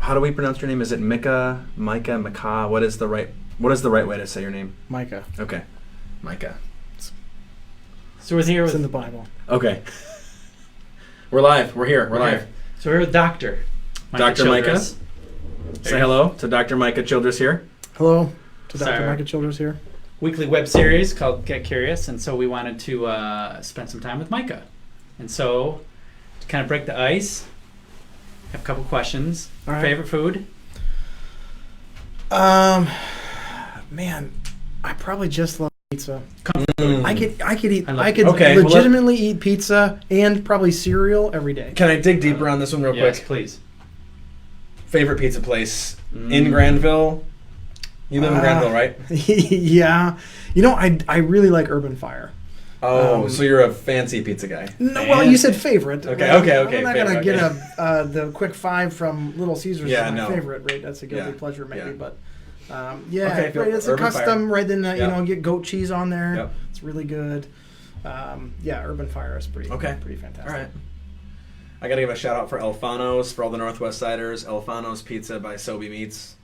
How do we pronounce your name? Is it Micah? What is the right way to say your name? Micah. Okay, Micah. So we're here It's with in the Bible. Okay. We're live. We're here. We're live. here. So we're here with Dr. Dr. Micah. Childress. Say hello to Dr. Micah Childress here. Hello to Sorry. Dr. Micah Childress here. Weekly web series called Get Curious, and so we wanted to spend some time with Micah. And so, to kind of break the ice, have a couple questions. All right. Favorite food? Man, I probably just love pizza. Mm. I could eat. I love I could Okay, well, legitimately eat pizza and probably cereal every day. Can I dig deeper on this one real Yes, quick? please. Favorite pizza place in Granville? You live in Granville, right? Yeah, you know I really like Urban Fire. Oh, so you're a fancy pizza guy. No, well, you said favorite. Okay, Like, okay. I'm not gonna Favorite, get okay. the quick five from Little Caesars. Yeah, is my no. favorite. Right, that's a guilty Yeah, pleasure maybe, yeah. but Okay, right. It's a Urban custom. Fire. Right, then Yep. get goat cheese on there. Yep. It's really good. Urban Fire is pretty fantastic. All right. I gotta give a shout out for Alfano's for all the Northwest Siders. Alfano's Pizza by Sobe Meats.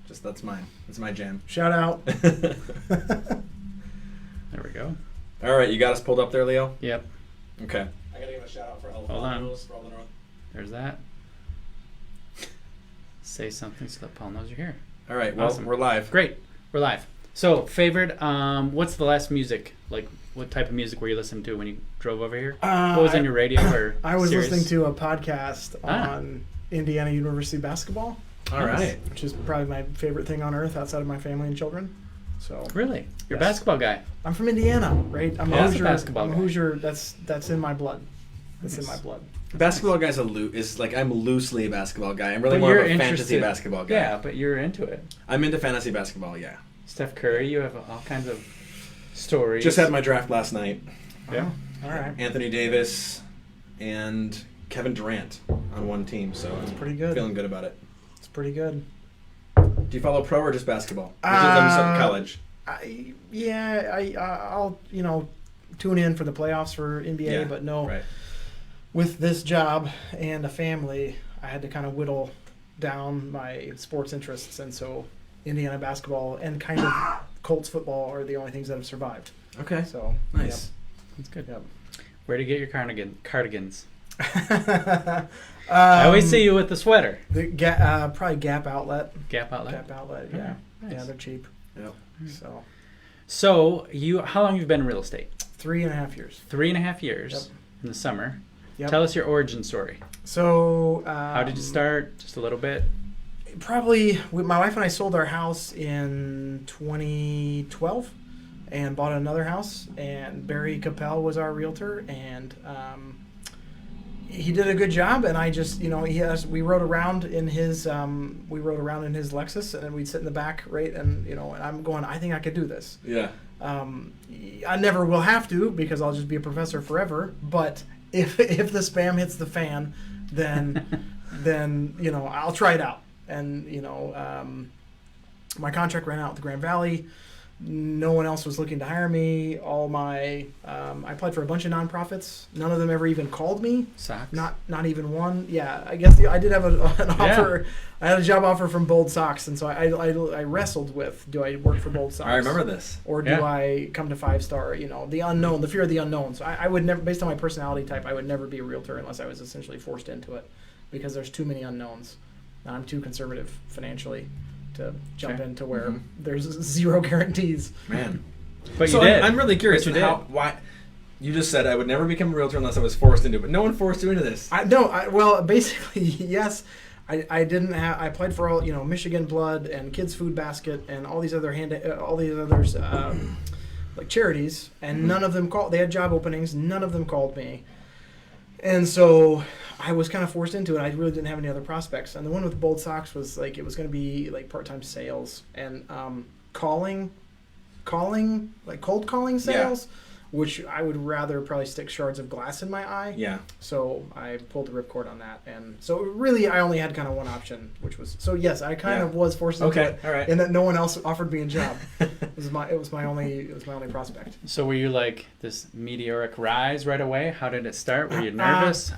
Just that's mine. That's my jam. Shout out. There we go. All right, you got us pulled up there, Leo. Yep. Okay. I gotta give a shout out for on. Alfano's for all the North. There's that. Say something so that Paul knows you're here. All right. Well, Awesome. we're live. Great. We're live. So, favorite, what's the last music? Like, what type of music were you listening to when you drove over here? What was on your radio or I was series? listening to a podcast Ah. on Indiana University basketball, All right. which is probably my favorite thing on earth outside of my family and children. So Really? You're a Yes. basketball guy. I'm from Indiana, right? I'm Yeah, a that's a Hoosier. basketball I'm a guy. Hoosier. That's in my blood. That's in Nice. my blood. Basketball guy's is like I'm loosely a basketball guy. I'm really But more you're of a fantasy interested- basketball guy. Yeah, but you're into it. I'm into fantasy basketball. Yeah. Steph Curry, you have all kinds of stories. Just had my draft last night. Yeah. All right. Anthony Davis and Kevin Durant on one team, so I'm Pretty good. feeling good about it. It's pretty good. Do you follow pro or just basketball? I'm sorry, college. I'll tune in for the playoffs for NBA, Yeah, but no. Right. With this job and a family, I had to kind of whittle down my sports interests, and so Indiana basketball and kind of Colts football are the only things that have survived. Okay. So Nice. That's good. Yep. Where to get your cardigans? I I always see you with the sweater. Probably Gap Outlet. Gap outlet. Gap Outlet, yeah. Nice. Yeah, they're cheap. Yep. So So how long have you been in real estate? 3.5 years. 3.5 years Yep. in the summer. Yep. Tell us your origin story. So How did you start? Just a little bit. Probably my wife and I sold our house in 2012 and bought another house, and Barry Capel was our realtor, and he did a good job, and I just we rode around in his Lexus, and then we'd sit in the back, right, and and I'm going, I think I could do this. Yeah. I never will have to because I'll just be a professor forever, but if the spam hits the fan, then I'll try it out. And my contract ran out with the Grand Valley. No one else was looking to hire me. I applied for a bunch of nonprofits. None of them ever even called me. Socks. Not even one. Yeah, I guess I did have an offer. Yeah. I had a job offer from Bold Sox, and so I wrestled with, do I work for Bold Sox? I remember this. Or do I come to 5-star? The unknown, the fear of the unknown. So I would never, based on my personality type, I would never be a realtor unless I was essentially forced into it, because there's too many unknowns. I'm too conservative financially to jump into where there's zero guarantees. Man. But so you did. I'm really curious But you why you just said I would never become a realtor unless I was forced into it, but no one forced you into this. Well, basically, yes. I didn't have. I applied for all Michigan Blood and Kids Food Basket and all these others like charities, and none of them called. They had job openings. None of them called me, and so I was kind of forced into it. I really didn't have any other prospects. And the one with Bold Sox was like, it was going to be like part-time sales and calling, like cold calling sales. which I would rather probably stick shards of glass in my eye. Yeah. So I pulled the ripcord on that, and so really I only had kind of one option, which was so yes, I kind of was forced into it, all right. and that no one else offered me a job. It was my only prospect. So were you like this meteoric rise right away? How did it start? Were you nervous?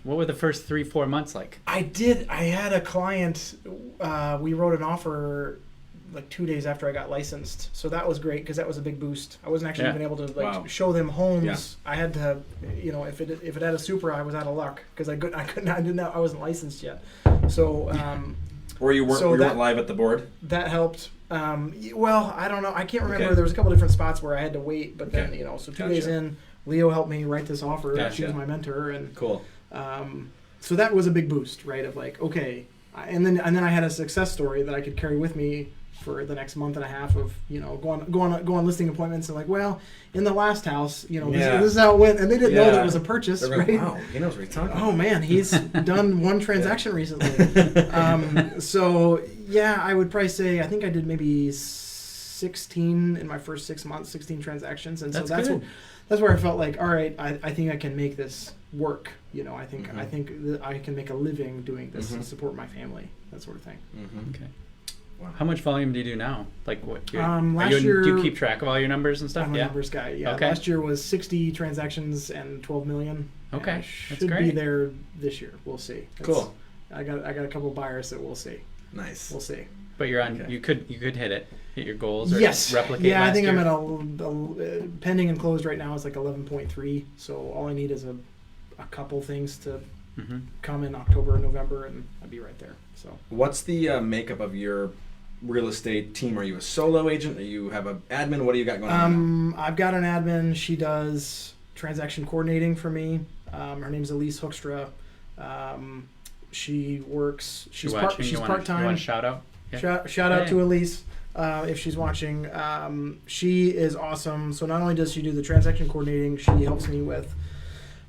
What were the first 3-4 months like? I had a client. We wrote an offer like 2 days after I got licensed, so that was great because that was a big boost. I wasn't actually even able to show them homes. Yeah. I had to, if it had a Supra, I was out of luck because I wasn't licensed yet. So or you weren't live at the board. That helped. Well, I don't know. I can't remember. Okay. There was a couple different spots where I had to wait, but then so 2 days in, Leo helped me write this offer. Gotcha. She was my mentor, and cool. So that was a big boost, right? Of like, okay, and then I had a success story that I could carry with me for the next month and a half of go on listing appointments and like, well, in the last house, this is how it went, and they didn't know that it was a purchase, right? Wow, he knows what he's talking about. Oh man, he's done one transaction recently. So yeah, I would probably say I think I did maybe 16 in my first 6 months, 16 transactions, and that's that's where I felt like, all right, I think I can make this work. I think that I can make a living doing this and support my family, that sort of thing. Mm-hmm. Okay. Wow. How much volume do you do now? Like what? Last year, do you keep track of all your numbers and stuff? I'm a numbers guy. Yeah. Okay. Last year was 60 transactions and 12 million. Okay. I That's should great. be there this year. We'll see. Cool. I got a couple buyers that we'll see. Nice. We'll see. But you're on. Okay. You could hit your goals. Or Yes. Replicate. Yeah, I think last year? I'm at a pending and closed right now is like 11.3. So all I need is a couple things to come in October, November, and I'd be right there. So. What's the makeup of your real estate team? Are you a solo agent? Or you have an admin? What do you got going on? I've got an admin. She does transaction coordinating for me. Her name's Elise Hoekstra. She works. She's part time. You want to shout out? Yeah. Shout out to Elise if she's watching. She is awesome. So not only does she do the transaction coordinating, she helps me with.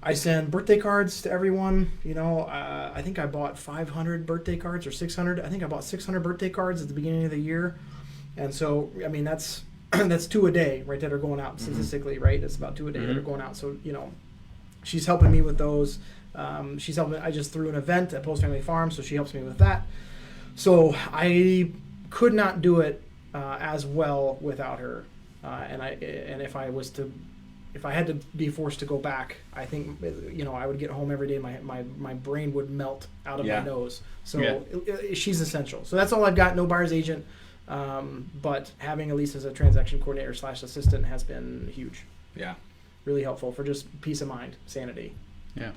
I send birthday cards to everyone. I think I bought 500 birthday cards or 600. I think I bought 600 birthday cards at the beginning of the year, and so I mean that's 2 a day, right? That are going out statistically, right? It's about 2 a day that are going out. So she's helping me with those. She's helping. I just threw an event at Post Family Farm, so she helps me with that. So I could not do it as well without her, and if I had to be forced to go back, I think I would get home every day. My brain would melt out of my nose. So she's essential. So that's all I've got. No buyer's agent, but having Elise as a transaction coordinator / assistant has been huge. Yeah, really helpful for just peace of mind, sanity. Yeah.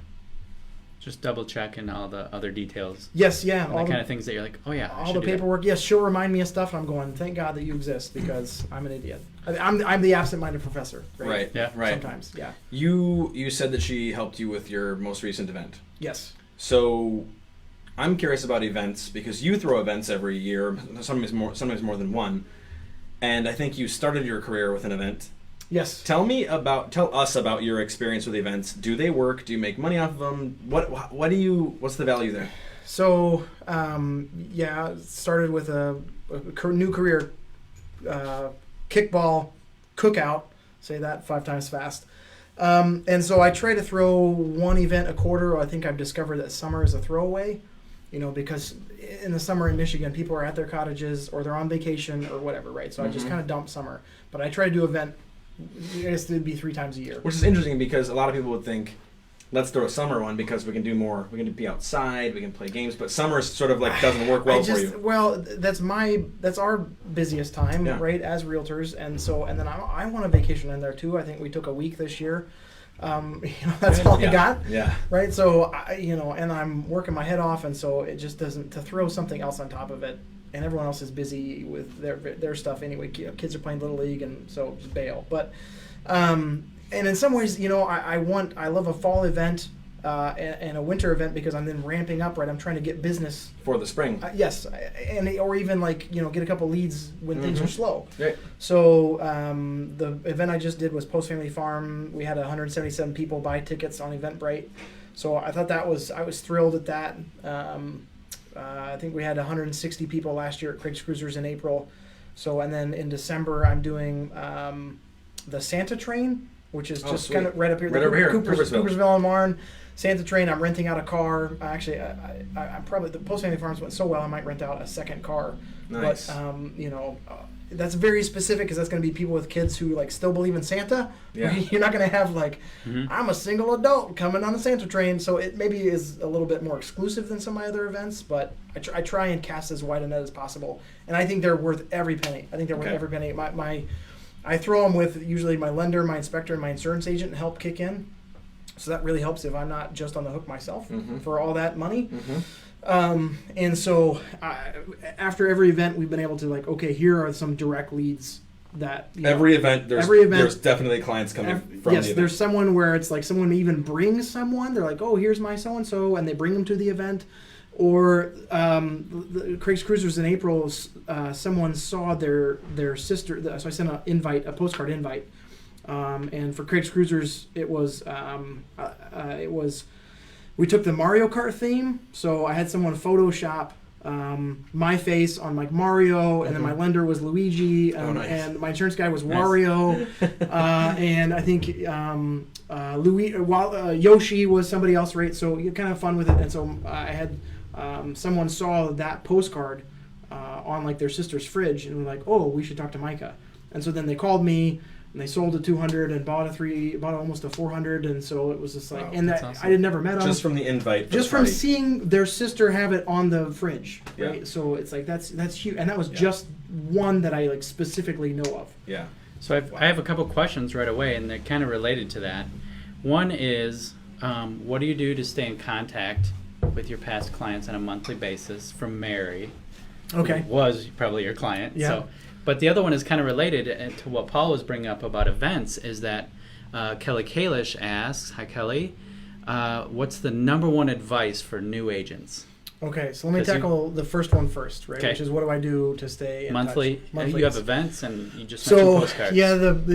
Just double checking all the other details. Yes, yeah. All the kind of things that you're like, oh yeah. All the paperwork. Yes, she'll remind me of stuff, and I'm going, thank God that you exist because I'm an idiot. I'm the absent-minded professor. Right. Yeah. Right. Sometimes. Yeah. You said that she helped you with your most recent event. Yes. So, I'm curious about events because you throw events every year, sometimes more than one, and I think you started your career with an event. Yes. Tell us about your experience with events. Do they work? Do you make money off of them? What's the value there? So, started with a new career, kickball cookout. Say that 5 times fast. And so I try to throw one event a quarter. I think I've discovered that summer is a throwaway, because in the summer in Michigan, people are at their cottages or they're on vacation or whatever, right? So I just kind of dump summer. But I try to do event. I guess it'd be 3 times a year. Which is interesting because a lot of people would think, let's throw a summer one because we can do more. We can be outside. We can play games. But summer sort of like doesn't work well for you. Well, that's our busiest time, right, as realtors. And then I want a vacation in there too. I think we took a week this year. That's all I got. Yeah. Right. So and I'm working my head off, and so it just doesn't to throw something else on top of it. And everyone else is busy with their stuff anyway. Kids are playing Little League, and so just bail. But, and in some ways, I love a fall event and a winter event because I'm then ramping up, right? I'm trying to get business. For the spring. Yes, or even get a couple leads when things are slow. Right. So the event I just did was Post Family Farm. We had 177 people buy tickets on Eventbrite. So I thought I was thrilled at that. I think we had 160 people last year at Craig's Cruisers in April. So, and then in December, I'm doing the Santa train, which is just sweet. kind of right up here. Right over here, Coopersville and Marne. Santa train. I'm renting out a car. Actually, I probably the Post Family Farms went so well. I might rent out a second car. Nice. But that's very specific because that's going to be people with kids who like still believe in Santa. Yeah. You're not going to have like I'm a single adult coming on the Santa train. So it maybe is a little bit more exclusive than some of my other events. But I try and cast as wide a net as possible, and I think they're worth every penny. I think they're worth every penny. I throw them with usually my lender, my inspector, and my insurance agent help kick in. So that really helps if I'm not just on the hook myself for all that money. And so after every event, we've been able to like, okay, here are some direct leads that every event, there's definitely clients coming from yes, the event. there's someone where it's like someone even brings someone. They're like, oh, here's my so-and-so, and they bring them to the event. Or Craig's Cruisers in April, someone saw their sister, so I sent a postcard invite. And for Craig's Cruisers, it was we took the Mario Kart theme. So I had someone Photoshop my face on like Mario, and then my lender was Luigi, and my insurance guy was Wario, and I think Yoshi was somebody else, right? So you're kind of fun with it. And so I had someone saw that postcard on like their sister's fridge, and were like, oh, we should talk to Micah. And so then they called me. And they sold a 200 and bought almost a 400, and so it was just like, and that awesome. I had never met them. Just from the invite. Just from seeing their sister have it on the fridge, right? Yeah. So it's like that's huge, and that was just one that I like specifically know of. Yeah. So I have a couple questions right away, and they're kind of related to that. One is, what do you do to stay in contact with your past clients on a monthly basis? From Mary, okay, who was probably your client. Yeah. So. But the other one is kind of related to what Paul was bringing up about events, is that Kelly Kalish asks, hi Kelly, what's the number one advice for new agents? Okay, so let me tackle the first one first, right? Okay. Which is, what do I do to stay in monthly? touch? Monthly. You have events, and you just mentioned postcards.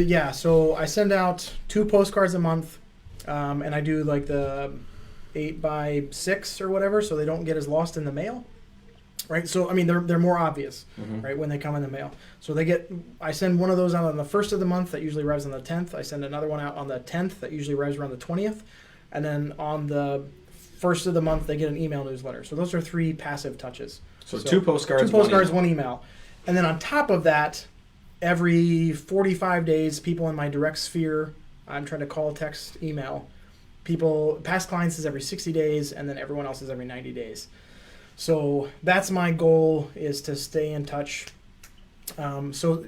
Yeah, so I send out 2 postcards a month, and I do like the 8x6 or whatever, so they don't get as lost in the mail. Right, so I mean they're more obvious, right, when they come in the mail. So I send one of those out on the 1st of the month that usually arrives on the 10th. I send another one out on the 10th that usually arrives around the 20th, and then on the 1st of the month they get an email newsletter. So those are 3 passive touches. So 2 postcards, 1 email, and then on top of that, every 45 days, people in my direct sphere, I'm trying to call, text, email. People, past clients is every 60 days, and then everyone else is every 90 days. So that's my goal, is to stay in touch. So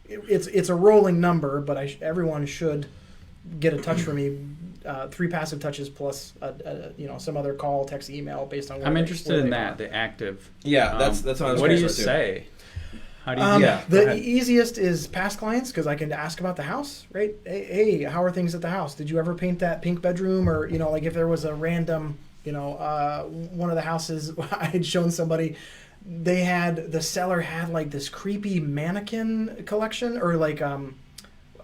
it's a rolling number, but everyone should get a touch from me. 3 passive touches plus some other call, text, email based on. I'm interested in that, the active. Yeah, that's what I was. What do you say? How do you? The easiest is past clients, because I can ask about the house, right? Hey, how are things at the house? Did you ever paint that pink bedroom? Or like if there was a random. One of the houses I had shown somebody, the seller had like this creepy mannequin collection, or like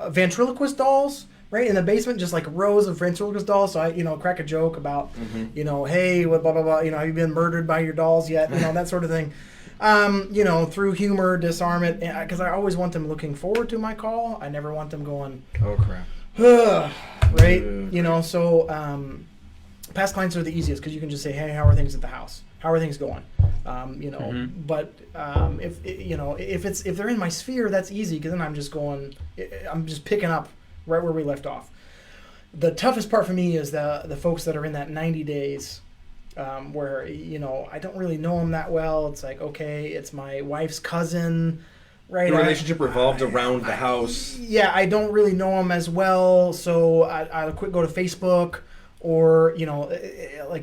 ventriloquist dolls, right, in the basement, just like rows of ventriloquist dolls. So I, crack a joke about, hey, what, blah, blah, blah, have you been murdered by your dolls yet? That sort of thing. Through humor, disarm it, because I always want them looking forward to my call. I never want them going, oh crap, right? So, past clients are the easiest, because you can just say, hey, how are things at the house? How are things going? But if they're in my sphere, that's easy, because then I'm just picking up right where we left off. The toughest part for me is the folks that are in that 90 days, where I don't really know them that well. It's like, okay, it's my wife's cousin, right? The relationship revolved around the house. Yeah, I don't really know them as well, so I'll quick go to Facebook. Or,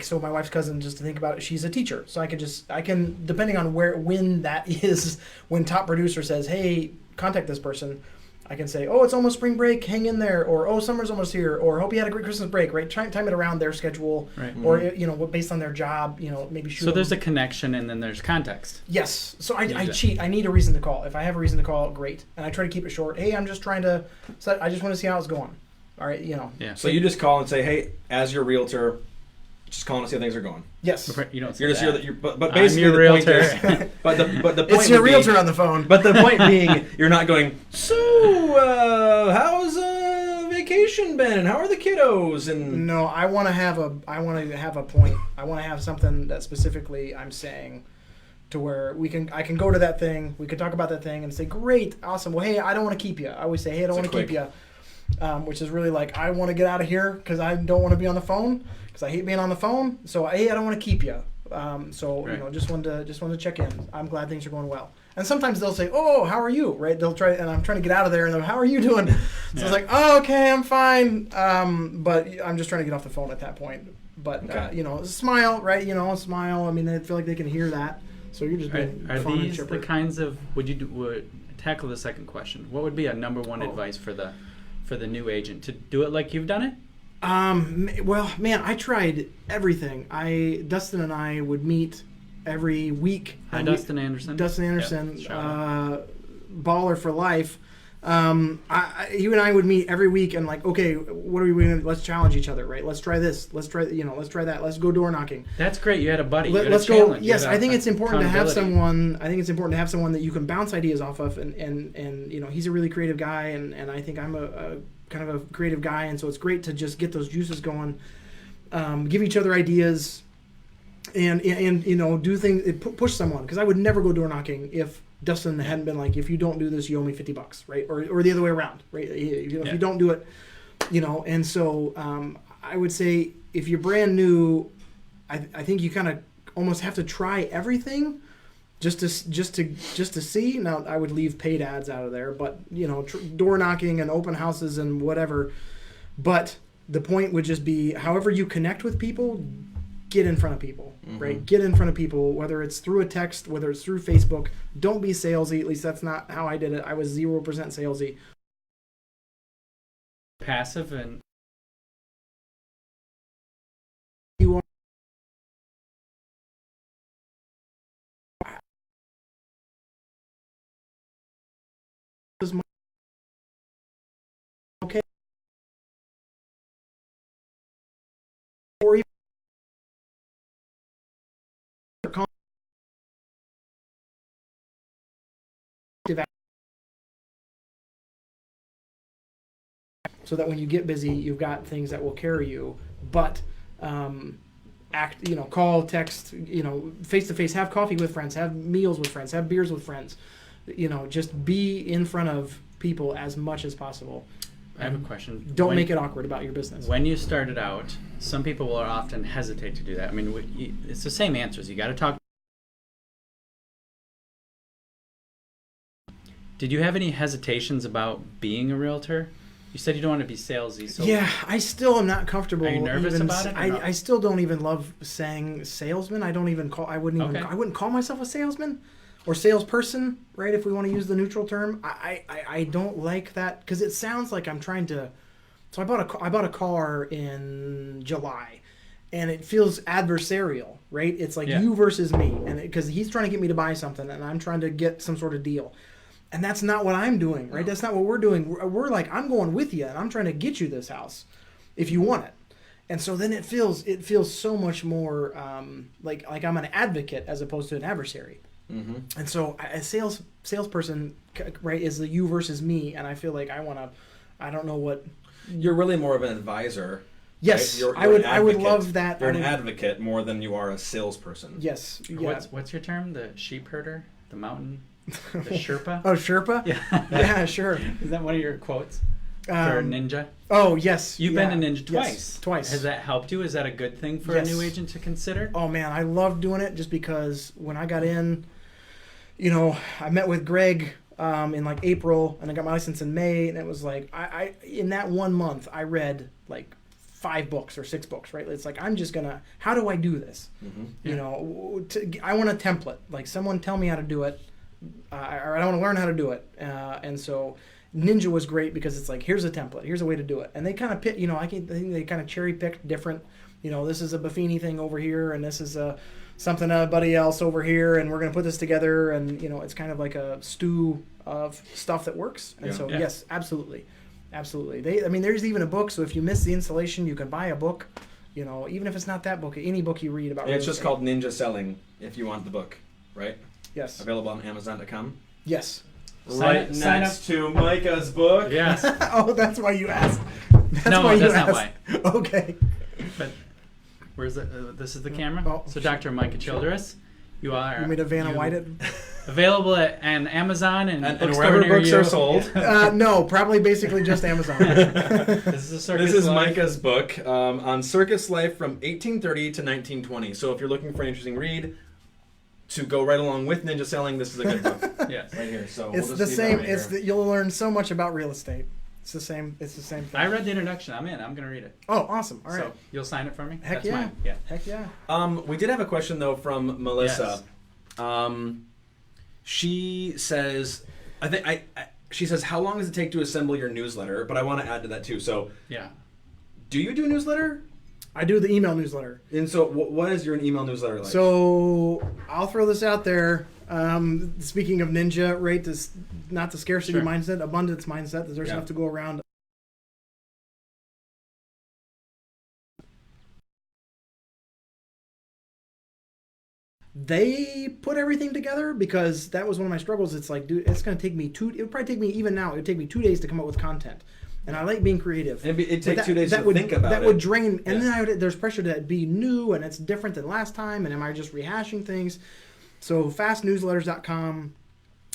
so my wife's cousin, just to think about it, she's a teacher. So I can, depending on when that is, when top producer says, hey, contact this person, I can say, oh, it's almost spring break, hang in there. Or, oh, summer's almost here. Or, hope you had a great Christmas break, right? Time it around their schedule. Right. Or, based on their job, maybe shoot. So there's a connection, and then there's context. Yes. So I cheat. I need a reason to call. If I have a reason to call, great. And I try to keep it short. Hey, I'm just I just want to see how it's going. All right, Yeah. So you just call and say, hey, as your realtor, Just calling to see how things are going. Yes. You don't say You're just that. but basically I'm your the point realtor. is, but the point It's your would be- realtor on the phone. But the point being, you're not going. So, how's vacation been? How are the kiddos? And No, I want to have a point. I want to have something that specifically I'm saying, to where I can go to that thing. We can talk about that thing and say, great, awesome. Well, hey, I don't want to keep you. I always say, hey, I don't want to keep you, which is really like, I want to get out of here because I don't want to be on the phone because I hate being on the phone. So hey, I don't want to keep you. Right. Just wanted to check in. I'm glad things are going well. And sometimes they'll say, "Oh, how are you?" Right? They'll try, and I'm trying to get out of there, and they're, "How are you doing?" So it's like, "Oh, okay, I'm fine." But I'm just trying to get off the phone at that point. But Okay. smile, right? Smile. I mean, they feel like they can hear that. So you're just being Are fun and these chipper. the kinds of would tackle the second question? What would be a number one advice for the new agent to do it like you've done it? Well, man, I tried everything. Dustin and I would meet every week. Hi, Dustin Anderson. Dustin Anderson, Yep, shout baller for life. He and I would meet every week and like, okay, what are we doing? Let's challenge each other, right? Let's try this. Let's try that. Let's go door knocking. That's great. You had a buddy. Let's you had a challenge. go. Yes, You had I think it's important to have accountability. someone. I think it's important to have someone that you can bounce ideas off of, and he's a really creative guy, and I think I'm a kind of a creative guy, and so it's great to just get those juices going, give each other ideas, and do things, push someone, because I would never go door knocking if Dustin hadn't been like, if you don't do this, you owe me $50, right? Or the other way around, right? If you don't do it, and so I would say if you're brand new, I think you kind of almost have to try everything just to see. Now I would leave paid ads out of there, but door knocking and open houses and whatever. But the point would just be, however you connect with people, get in front of people, right? Get in front of people, whether it's through a text, whether it's through Facebook. Don't be salesy. At least that's not how I did it. I was 0% salesy. Passive and You are okay, or even so that when you get busy, you've got things that will carry you. But call, text, face to face, have coffee with friends, have meals with friends, have beers with friends. Just be in front of people as much as possible. I have a question. Don't make it awkward about your business. When you started out, some people will often hesitate to do that. I mean, it's the same answers. You got to talk. Did you have any hesitations about being a realtor? You said you don't want to be salesy. So Yeah, I still am not comfortable. Are you nervous about it or no? I still don't even love saying salesman. I wouldn't call myself a salesman or salesperson, right? If we want to use the neutral term, I don't like that because it sounds like I'm trying to. So I bought a car in July, and it feels adversarial, right? It's like you versus me, and because he's trying to get me to buy something, and I'm trying to get some sort of deal. And that's not what I'm doing, right? That's not what we're doing. We're like, I'm going with you, and I'm trying to get you this house if you want it. And so then it feels so much more like I'm an advocate as opposed to an adversary. Mm-hmm. And so a salesperson, right, is the you versus me, and I feel like I don't know what. You're really more of an advisor. Yes, right? I would love that. You're an advocate more than you are a salesperson. Yes. Yeah. What's your term? The sheep herder? The mountain? The Sherpa? Oh, Sherpa? Yeah. Yeah, sure. Is that one of your quotes? For a ninja? Oh, yes. You've been a ninja twice. Yes, twice. Has that helped you? Is that a good thing for a new agent to consider? Oh, man, I love doing it just because when I got in, I met with Greg in like April, and I got my license in May, and it was like, I in that 1 month, I read like 5 books or 6 books, right? It's like, I'm just gonna, how do I do this? Mm-hmm. I want a template. Like, someone tell me how to do it. Or I want to learn how to do it. And so Ninja was great because it's like, here's a template, here's a way to do it. And they kind of pick, I think they kind of cherry picked different, this is a Buffini thing over here, and this is something everybody else over here, and we're going to put this together. And, it's kind of like a stew of stuff that works. And yes, absolutely. Absolutely. There's even a book. So if you miss the installation, you can buy a book, You know, even if it's not that book, any book you read about And real it's just estate. called Ninja Selling if you want the book, right? Yes. Available on Amazon.com. Yes. Right Sign next to Micah's book. Yes. Oh, that's why you asked. That's No, why you that's not asked. Okay. But where's the? This is the camera. Oh. So Dr. Micah Childress, you are. You want me to Vanna White it? Available at Amazon and And bookstore wherever near books you. are sold. No, probably basically just Amazon. This is a circus. This is life. Micah's book on circus life from 1830 to 1920. So if you're looking for an interesting read to go right along with Ninja Selling, this is a good book Yes. right here. So It's we'll just the leave same. that right It's here. you'll learn so much about real estate. It's the same. It's the same thing. I read the introduction. I'm in. I'm gonna read it. Oh, awesome! All right. So you'll sign it for me. Heck That's yeah. mine. Yeah. Heck yeah. We did have a question though from Melissa. She says, she says, how long does it take to assemble your newsletter? But I want to add to that too. So, Yeah. do you do a newsletter? I do the email newsletter. And so, what is your email newsletter like? So I'll throw this out there. Speaking of ninja, right? This not the scarcity Sure. mindset, abundance mindset. That there's Yeah. enough to go around. They put everything together because that was one of my struggles. It's like, dude, it's going to take me it would probably take me, even now, it would take me 2 days to come up with content. And I like being creative. And it But takes 2 days to would, think about that it. would drain, and Yeah. then there's pressure to be new, and it's different than last time, and am I just rehashing things? So fastnewsletters.com,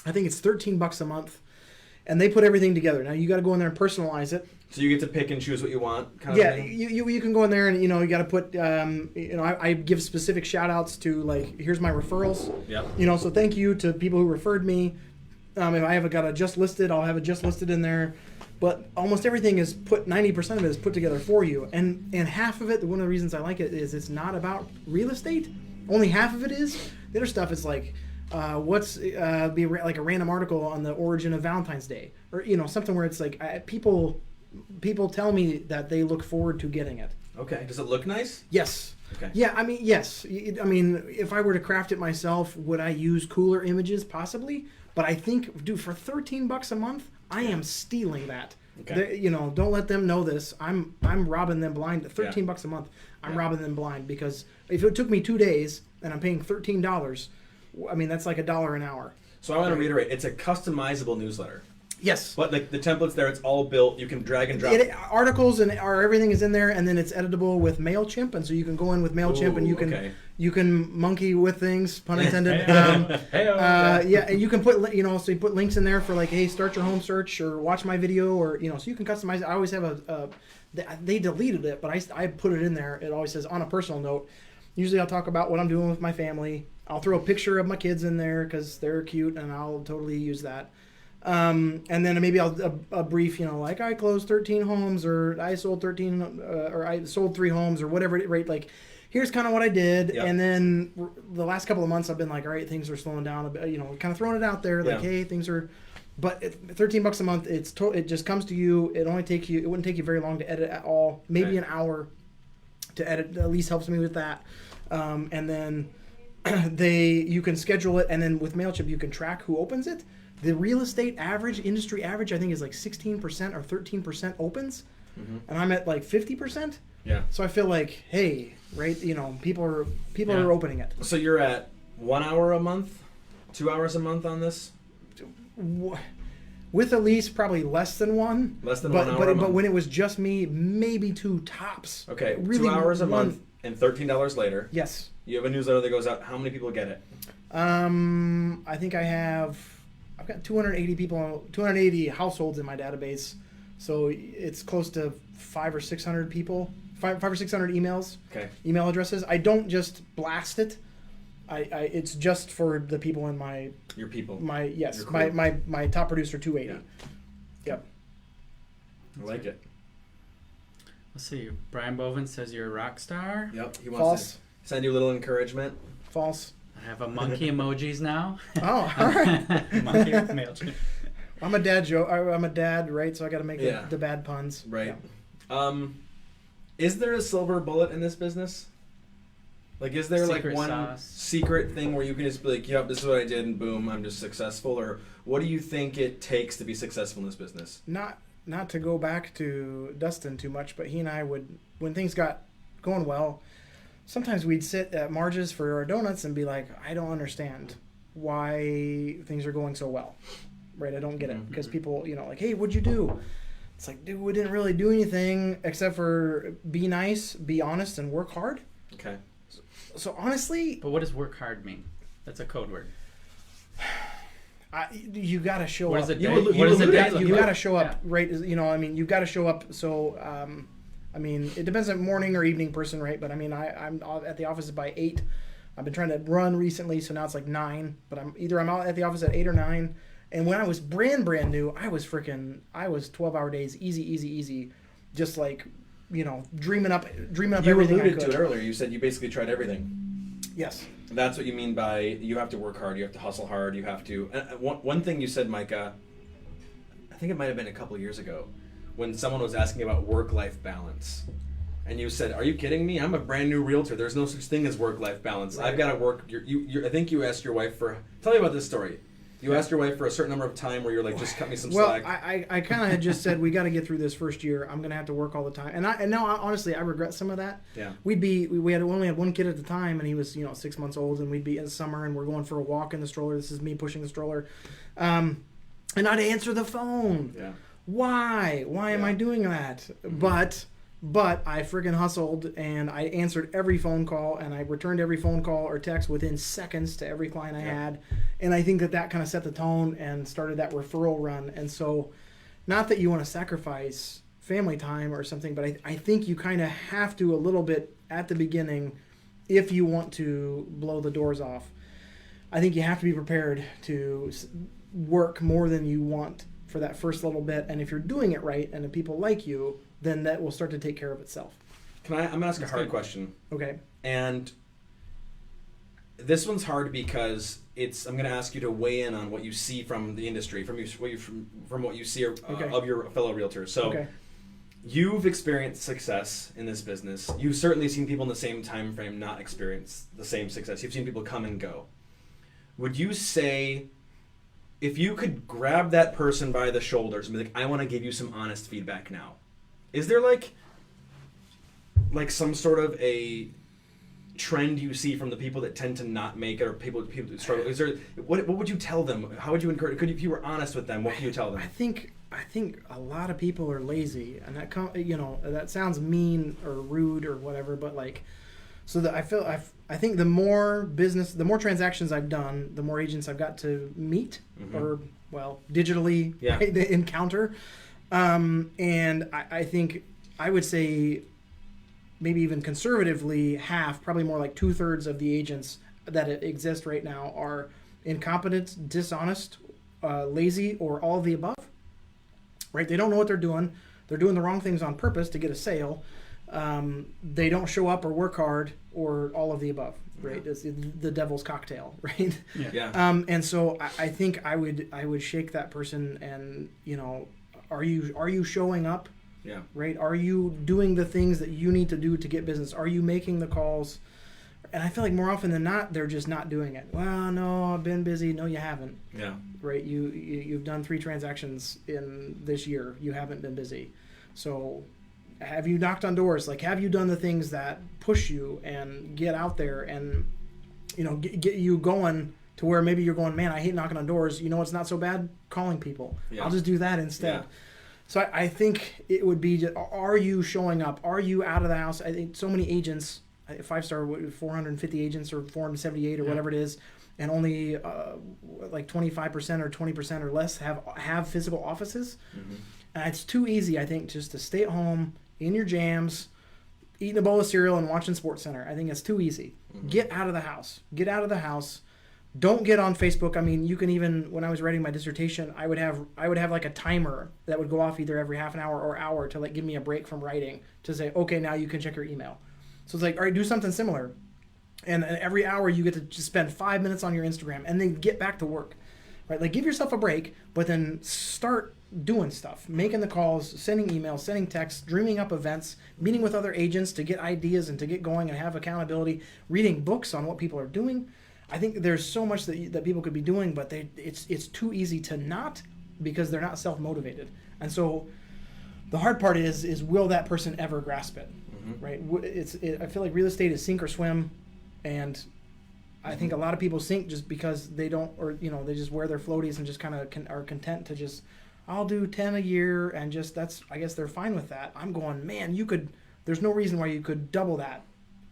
I think it's $13 a month, and they put everything together. Now you got to go in there and personalize it. So you get to pick and choose what you want, kind Yeah, of thing? you can go in there and you got to put I give specific shout outs to, like, here's my referrals. Yep. So thank you to people who referred me. If I haven't got a just listed, I'll have a just listed in there. But almost everything is 90% of it is put together for you. And half of it, one of the reasons I like it is it's not about real estate. Only half of it is. The other stuff is like, be like a random article on the origin of Valentine's Day. Or, something where it's like, people tell me that they look forward to getting it. Okay. Does it look nice? Yes. Okay. Yeah, I mean, yes. I mean, if I were to craft it myself, would I use cooler images? Possibly. But I think, dude, for $13 a month, I am stealing that. Okay. Don't let them know this. I'm robbing them blind. $13 a month. I'm Yeah. robbing them blind because if it took me 2 days and I'm paying $13, I mean, that's like $1 an hour. So I want to reiterate, it's a customizable newsletter. Yes. But like the templates there, it's all built. You can drag and drop. Articles and everything is in there, and then it's editable with MailChimp, and so you can go in with MailChimp and you can monkey with things, pun intended. Yeah, and you can put so you put links in there for like, hey, start your home search or watch my video, or so you can customize it. I always have they deleted it, but I put it in there. It always says on a personal note. Usually I'll talk about what I'm doing with my family. I'll throw a picture of my kids in there because they're cute, and I'll totally use that. And then maybe a brief, like I closed 13 homes, or I sold 13, or I sold 3 homes, or whatever. Right? Like, here's kind of what I did. Yep. And then the last couple of months, I've been like, all right, things are slowing down a bit. Kind of throwing it out there, like, hey, things are. But $13 a month, it just comes to you. It wouldn't take you very long to edit at all. Maybe an hour to edit. At least helps me with that. And then you can schedule it, and then with MailChimp you can track who opens it. The real estate industry average, I think, is like 16% or 13% opens, and I'm at like 50%. Yeah. So I feel like, hey, right? People are opening it. So you're at 1 hour a month, 2 hours a month on this. With a lease, probably less than one. Less than 1 hour a month. But when it was just me, maybe 2 tops. Okay, really 2 hours a one- month and $13 later. Yes. You have a newsletter that goes out. How many people get it? I think I've got 280 households in my database, so it's close to 500 or 600 people, 500 or 600 email addresses. I don't just blast it. It's just for the people in Your people. Yes, Your crew. my top producer 280. Yeah. Yep. I like it. Let's see. Brian Bovin says you're a rock star. Yep. He wants False. to send you a little encouragement. False. I have a monkey emojis now. Oh, all right. Monkey MailChimp. I'm a dad, Joe. I'm a dad, right? So I got to make the bad puns. Right. Yeah. Is there a silver bullet in this business? Like, is there Secret like one sauce. secret thing where you can just be like, yep, this is what I did, and boom, I'm just successful? Or what do you think it takes to be successful in this business? Not to go back to Dustin too much, but he and I would, when things got going well. Sometimes we'd sit at Marge's for our donuts and be like, I don't understand why things are going so well, right? I don't get it, because people, like, hey, what'd you do? It's like, dude, we didn't really do anything except for be nice, be honest, and work hard. Okay. So honestly, But what does work hard mean? That's a code word. you got to show What up. does a You day? allu- What you does a alluded day to- look You like? got to show up, Yeah. right? You've got to show up. So, it depends on morning or evening person, right? But I'm at the office by 8. I've been trying to run recently, so now it's like 9. But I'm out at the office at 8 or 9. And when I was brand new, I was 12-hour days, easy, just like, dreaming up You everything I alluded could. to it earlier. You said you basically tried everything. Yes. That's what you mean by you have to work hard, you have to hustle hard, you have to... One thing you said, Micah, I think it might have been a couple years ago, when someone was asking about work-life balance. And you said, are you kidding me? I'm a brand new realtor. There's no such thing as work-life balance. Right. I've got to work... I think you asked your wife for... Tell me about this story. You asked your wife for a certain number of time where you're like, just cut me some slack. I kind of had just said, we got to get through this first year. I'm going to have to work all the time. And now, honestly, I regret some of that. Yeah. We only had one kid at the time, and he was, 6 months old, and we'd be in summer, and we're going for a walk in the stroller. This is me pushing the stroller. And I'd answer the phone. Yeah. Why? Why am I doing that? Mm-hmm. But I friggin' hustled, and I answered every phone call, and I returned every phone call or text within seconds to every client I had. And I think that kind of set the tone and started that referral run. And so, not that you want to sacrifice family time or something, but I think you kind of have to a little bit at the beginning if you want to blow the doors off. I think you have to be prepared to work more than you want for that first little bit. And if you're doing it right and the people like you, then that will start to take care of itself. I'm going to ask a hard question. Okay. And this one's hard because I'm going to ask you to weigh in on what you see from the industry, from what you see of your fellow realtors. So you've experienced success in this business. You've certainly seen people in the same time frame not experience the same success. You've seen people come and go. Would you say, if you could grab that person by the shoulders and be like, I want to give you some honest feedback now, is there like some sort of a trend you see from the people that tend to not make it, or people that struggle? Is there what would you tell them? How would you encourage? If you were honest with them, what can you tell them? I think a lot of people are lazy, and that sounds mean or rude or whatever, but I think the more transactions I've done, the more agents I've got to meet or digitally encounter. And I think I would say maybe even conservatively probably more like 2/3 of the agents that exist right now are incompetent, dishonest, lazy, or all of the above. Right? They don't know what they're doing. They're doing the wrong things on purpose to get a sale. They don't show up or work hard, or all of the above. Right? It's the devil's cocktail. Right? Yeah. And so I think I would shake that person and are you showing up? Yeah. Right? Are you doing the things that you need to do to get business? Are you making the calls? And I feel like more often than not, they're just not doing it. Well, no, I've been busy. No, you haven't. Yeah. Right? You've done 3 transactions in this year. You haven't been busy. So have you knocked on doors? Like, have you done the things that push you and get out there and, get you going to where maybe you're going, man, I hate knocking on doors. It's not so bad calling people. Yeah. I'll just do that instead. Yeah. So I think it would be, are you showing up? Are you out of the house? I think so many agents, 5-star, 450 agents or 478 or whatever it is, and only like 25% or 20% or less have physical offices. Mm-hmm. And it's too easy, I think, just to stay at home in your jams, eating a bowl of cereal and watching SportsCenter. I think it's too easy. Mm-hmm. Get out of the house. Get out of the house. Don't get on Facebook. I mean, you can even, when I was writing my dissertation, I would have like a timer that would go off either every half an hour or hour to like give me a break from writing to say, okay, now you can check your email. So it's like, all right, do something similar. And every hour you get to just spend 5 minutes on your Instagram and then get back to work, right? Like give yourself a break, but then start doing stuff, making the calls, sending emails, sending texts, dreaming up events, meeting with other agents to get ideas and to get going and have accountability, reading books on what people are doing. I think there's so much that people could be doing, but it's too easy to not, because they're not self-motivated. And so the hard part is will that person ever grasp it? right? I feel like real estate is sink or swim, and I think a lot of people sink just because they don't, or they just wear their floaties and just kind of are content to just, I'll do 10 a year and just I guess they're fine with that. I'm going, man, there's no reason why you could double that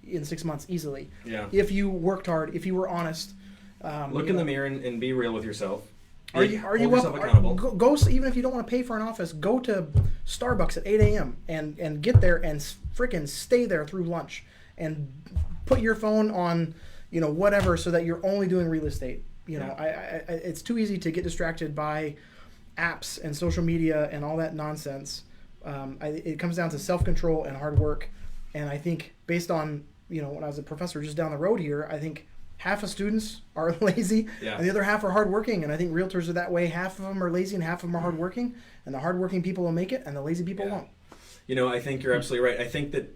in 6 months easily. Yeah. If you worked hard, if you were honest. Look in the mirror and be real with yourself. Are you accountable? Go even if you don't want to pay for an office, go to Starbucks at 8 a.m. and get there and freaking stay there through lunch and put your phone on, whatever, so that you're only doing real estate. It's too easy to get distracted by apps and social media and all that nonsense. It comes down to self-control and hard work. And I think based on, when I was a professor just down the road here, I think half of students are lazy and the other half are hardworking. And I think realtors are that way. Half of them are lazy and half of them are hardworking. And the hardworking people will make it and the lazy people won't. I think you're absolutely right. I think that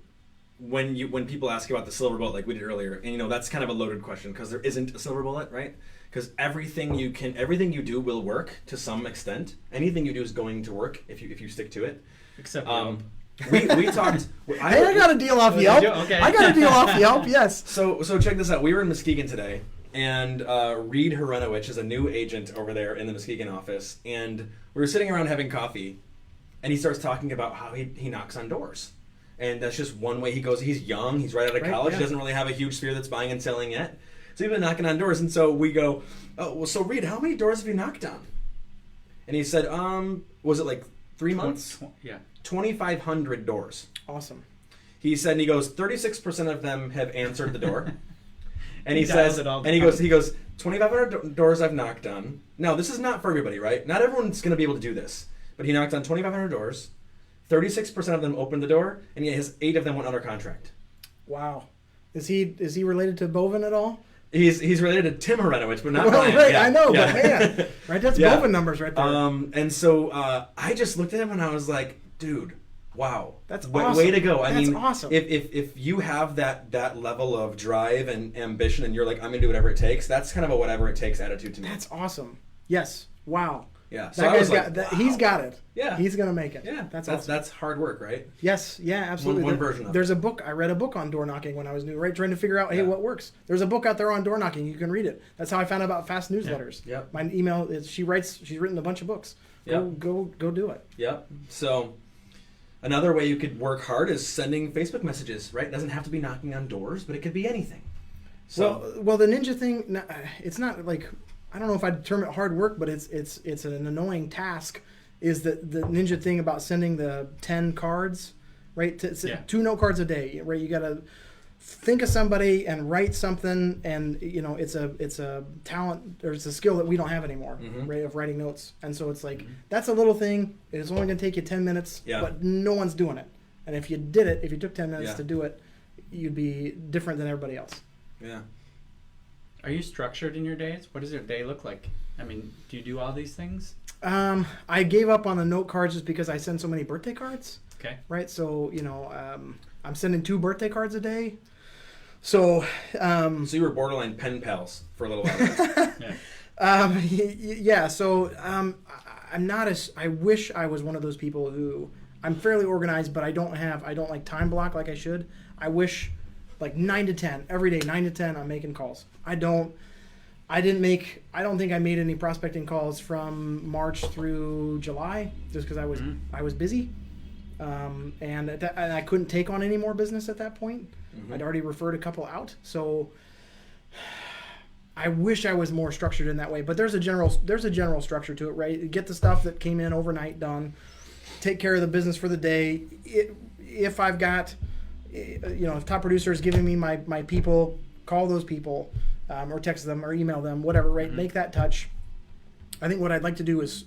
when people ask you about the silver bullet like we did earlier, and that's kind of a loaded question because there isn't a silver bullet, right? Because everything you do will work to some extent. Anything you do is going to work if you stick to it. Except we talked. I got a deal off Yelp. Okay. I got a deal off Yelp. Yes. So check this out. We were in Muskegon today, and Reed Herenowich is a new agent over there in the Muskegon office, and we were sitting around having coffee, and he starts talking about how he knocks on doors, and that's just one way he goes. He's young. He's right out of college. He doesn't really have a huge sphere that's buying and selling yet. So he's been knocking on doors, and so we go, oh, well, so Reed, how many doors have you knocked on? And he said, was it like 3 months? Yeah. 2,500 doors. Awesome. He said, and he goes, 36% of them have answered the door. And he says, he goes, 2,500 doors I've knocked on. Now, this is not for everybody, right? Not everyone's going to be able to do this. But he knocked on 2,500 doors. 36% of them opened the door, and yet 8 of them went under contract. Wow. Is he related to Bovin at all? He's related to Tim Herenowich, but not Ryan. Right, I know, but man, right? That's Bovin numbers right there. And so I just looked at him and I was like, dude, wow, that's awesome. Way to go. I mean, awesome. If you have that level of drive and ambition, and you're like, I'm gonna do whatever it takes, that's kind of a whatever it takes attitude to me. That's awesome. Yes. Wow. Yeah. So that guy's got wow. He's got it. Yeah. He's gonna make it. Yeah. That's awesome. That's hard work, right? Yes. Yeah. Absolutely. One version of There's a book. I read a book on door knocking when I was new, right? Trying to figure out, hey, what works. There's a book out there on door knocking. You can read it. That's how I found out about fast newsletters. Yeah. My email is she's written a bunch of books. Go do it. Yep. So another way you could work hard is sending Facebook messages, right? It doesn't have to be knocking on doors, but it could be anything. So well, the ninja thing, it's not like, I don't know if I'd term it hard work, but it's an annoying task. Is the ninja thing about sending the 10 cards, right? 2 note cards a day, right? You got to think of somebody and write something, and it's a talent or it's a skill that we don't have anymore, right? Of writing notes, and so it's like that's a little thing. It's only going to take you 10 minutes, but no one's doing it. And if you took 10 minutes to do it, you'd be different than everybody else. Yeah. Are you structured in your days? What does your day look like? I mean, do you do all these things? I gave up on the note cards just because I send so many birthday cards. Okay. Right. So I'm sending 2 birthday cards a day. So. So you were borderline pen pals for a little while. Yeah. So I'm not as. I wish I was one of those people who I'm fairly organized, but I don't like time block like I should. I wish. Like 9 to 10 every day, 9 to 10. I'm making calls. I don't think I made any prospecting calls from March through July, just because I was busy, and I couldn't take on any more business at that point. I'd already referred a couple out, so I wish I was more structured in that way. But there's a general structure to it, right? Get the stuff that came in overnight done, take care of the business for the day. If I've got if top producer is giving me my people, call those people, or text them or email them, whatever, right? Make that touch. I think what I'd like to do is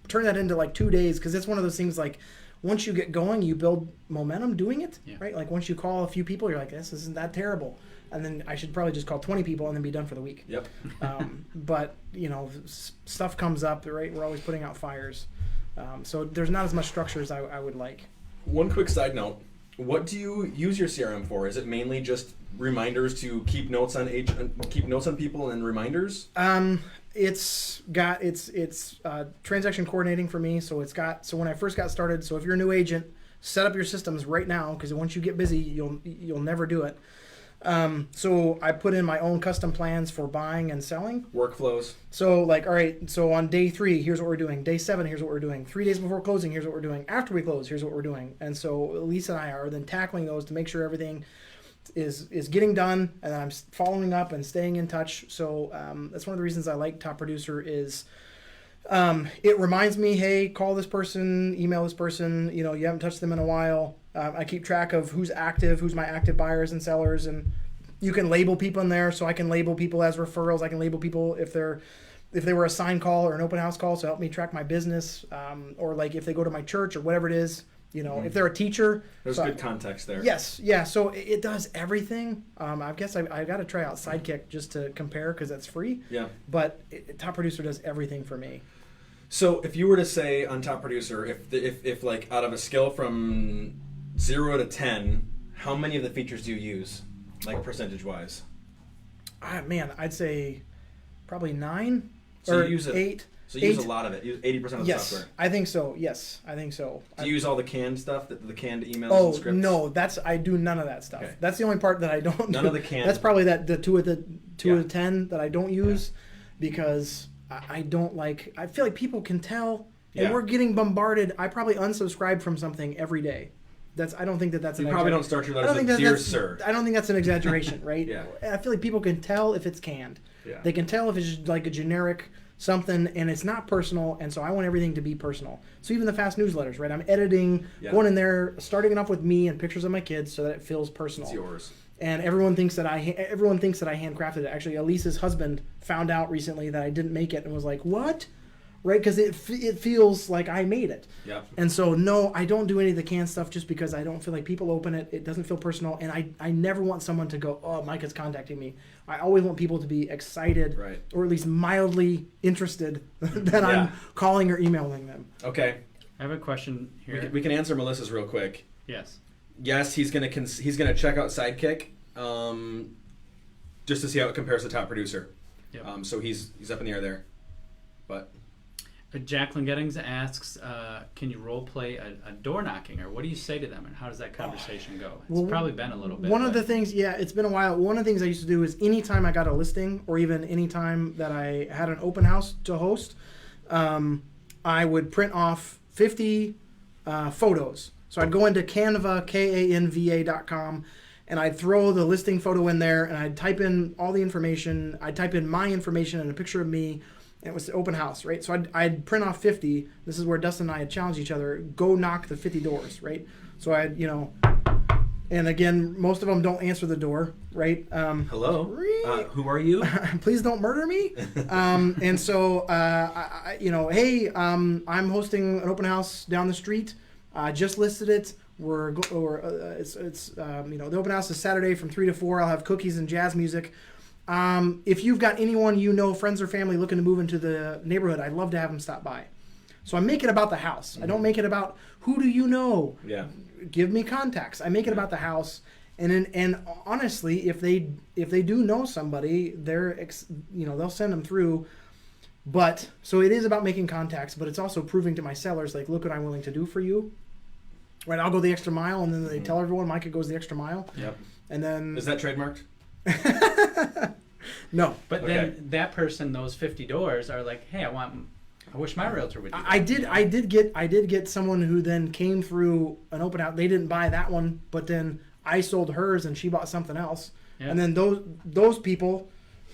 turn that into like 2 days, because it's one of those things like once you get going, you build momentum doing it, right? Like once you call a few people, you're like, this isn't that terrible. And then I should probably just call 20 people and then be done for the week. Yep. But, stuff comes up, right? We're always putting out fires. So there's not as much structure as I would like. One quick side note. What do you use your CRM for? Is it mainly just reminders to keep notes on people and reminders? It's transaction coordinating for me. So when I first got started. So if you're a new agent, set up your systems right now, because once you get busy, you'll never do it. So I put in my own custom plans for buying and selling. Workflows. So like, all right, so on day 3, here's what we're doing. Day 7, here's what we're doing. 3 days before closing, here's what we're doing. After we close, here's what we're doing. And so Lisa and I are then tackling those to make sure everything is getting done, and I'm following up and staying in touch. So that's one of the reasons I like Top Producer is it reminds me, hey, call this person, email this person, you haven't touched them in a while. I keep track of who's active, who's my active buyers and sellers, and you can label people in there. So I can label people as referrals. I can label people if they were a sign call or an open house call, so help me track my business, or like if they go to my church or whatever it is. If they're a teacher. There's good context there. Yes, yeah. So it does everything. I guess I got to try out Sidekick just to compare because that's free. Yeah. But Top Producer does everything for me. So if you were to say on Top Producer, if like out of a scale from 0 to 10, how many of the features do you use, like percentage-wise? Man, I'd say probably 9 so or you use 8. So you use a lot of it. You use 80% of the Yes, software. I think so. Yes, I think so. Do you use all the canned stuff, the canned emails and scripts? No, I do none of that stuff. Okay. That's the only part that I don't. None of the canned. That's probably the 2 of the 10 that I don't use, because I don't like. I feel like people can tell, and we're getting bombarded. I probably unsubscribe from something every day. I don't think that's. You probably don't start your letters with "Dear Sir." I don't think that's an exaggeration, right? Yeah. I feel like people can tell if it's canned. Yeah. They can tell if it's like a generic something and it's not personal, and so I want everything to be personal. So even the fast newsletters, right? I'm editing, going in there, starting it off with me and pictures of my kids so that it feels personal. It's yours. And everyone thinks that I handcrafted it. Actually, Elise's husband found out recently that I didn't make it and was like, "What?" Right? Because it feels like I made it. Yeah. And so no, I don't do any of the canned stuff just because I don't feel like people open it. It doesn't feel personal, and I never want someone to go, "Oh, Micah's contacting me." I always want people to be excited, right, or at least mildly interested that I'm calling or emailing them. Okay. I have a question here. We can answer Melissa's real quick. Yes. Yes, he's gonna check out Sidekick, just to see how it compares to Top Producer. Yep. So he's up in the air there, but. Jacqueline Gettings asks, can you role play a door knocking, or what do you say to them, and how does that conversation go? It's probably been a little bit. One of the things, it's been a while. One of the things I used to do is anytime I got a listing, or even anytime that I had an open house to host, I would print off 50 photos. So I'd go into Canva, Canva.com, and I'd throw the listing photo in there, and I'd type in all the information. I'd type in my information and a picture of me. And it was the open house, right? So I'd print off 50. This is where Dustin and I had challenged each other. Go knock the 50 doors, right? So and again, most of them don't answer the door, right? Hello. Who are you? Please don't murder me. And so, hey, I'm hosting an open house down the street. I just listed it. The open house is Saturday from 3 to 4. I'll have cookies and jazz music. If you've got anyone friends or family looking to move into the neighborhood, I'd love to have them stop by. So I make it about the house. Mm-hmm. I don't make it about who do you know. Yeah. Give me contacts. I make it about the house. And honestly, if they do know somebody, they'll send them through. But so it is about making contacts, but it's also proving to my sellers, like, look what I'm willing to do for you. Right? I'll go the extra mile, and then they tell everyone Micah goes the extra mile. Yep. And then is that trademarked? No. But then that person, those 50 doors are like, hey, I wish my realtor would do that. I did get someone who then came through an open house. They didn't buy that one, but then I sold hers and she bought something else. Yep. And then those people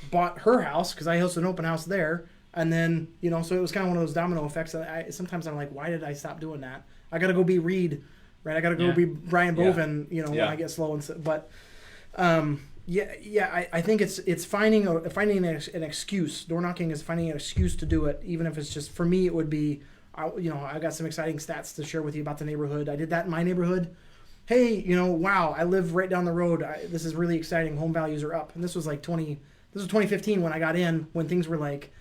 bought her house because I hosted an open house there. And then, so it was kind of one of those domino effects. Sometimes I'm like, why did I stop doing that? I got to go be Reed, right? I got to go be Brian Boven, when I get slow. But I think it's finding an excuse. Door knocking is finding an excuse to do it, even if it's just, for me, it would be, I got some exciting stats to share with you about the neighborhood. I did that in my neighborhood. Hey, wow, I live right down the road. This is really exciting. Home values are up. And this was 2015 when I got in, when things were like,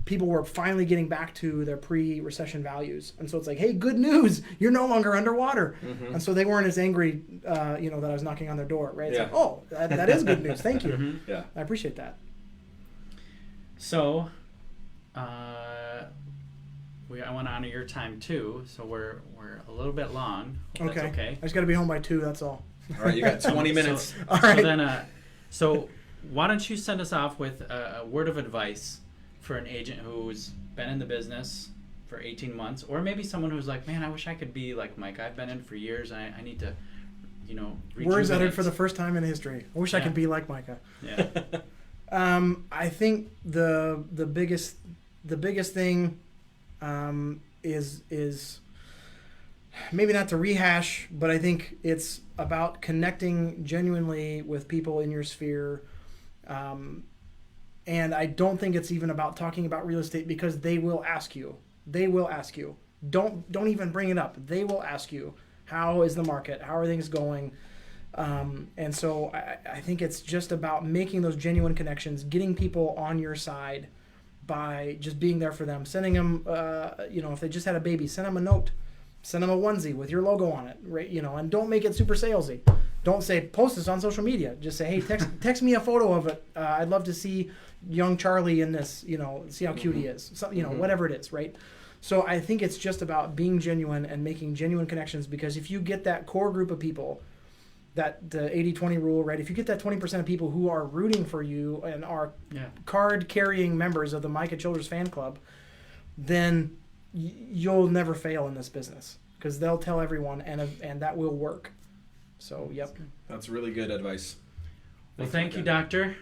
people were finally getting back to their pre-recession values. And so it's like, hey, good news, you're no longer underwater. Mm-hmm. And so they weren't as angry, that I was knocking on their door, right? It's like, oh, that is good news. Thank you. Mm-hmm. Yeah, I appreciate that. So, I want to honor your time too, so we're a little bit long. Hope that's okay. I just got to be home by 2. That's all. All right, you got 20 minutes. All right. So then, so why don't you send us off with a word of advice for an agent who's been in the business for 18 months, or maybe someone who's like, man, I wish I could be like Mike. I've been in for years, and I need to, words uttered for the first time in history. I wish I could be like Micah. Yeah. I think the biggest thing is maybe not to rehash, but I think it's about connecting genuinely with people in your sphere. And I don't think it's even about talking about real estate, because they will ask you. They will ask you. Don't even bring it up. They will ask you, how is the market? How are things going? And so I think it's just about making those genuine connections, getting people on your side by just being there for them, sending them, if they just had a baby, send them a note, send them a onesie with your logo on it, right? And don't make it super salesy. Don't say, post this on social media. Just say, hey, text me a photo of it. I'd love to see young Charlie in this, see how cute he is. So, whatever it is, right? So I think it's just about being genuine and making genuine connections, because if you get that core group of people, that the 80-20 rule, right? If you get that 20% of people who are rooting for you and are card-carrying members of the Micah Childress fan club, then you'll never fail in this business, because they'll tell everyone, and that will work. So, yep. That's really good advice. Well, thank you, Doctor.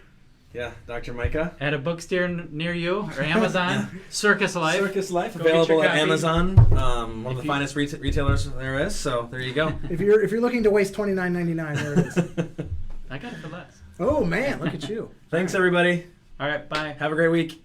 Yeah, Dr. Micah. At a bookstore near you, or Amazon, Circus Life. Circus Life, Go available at Amazon. One of the finest retailers there is, so there you go. If you're looking to waste $29.99, there it is. I got it for less. Oh, man, look at you. Thanks, everybody. All right, bye. Have a great week.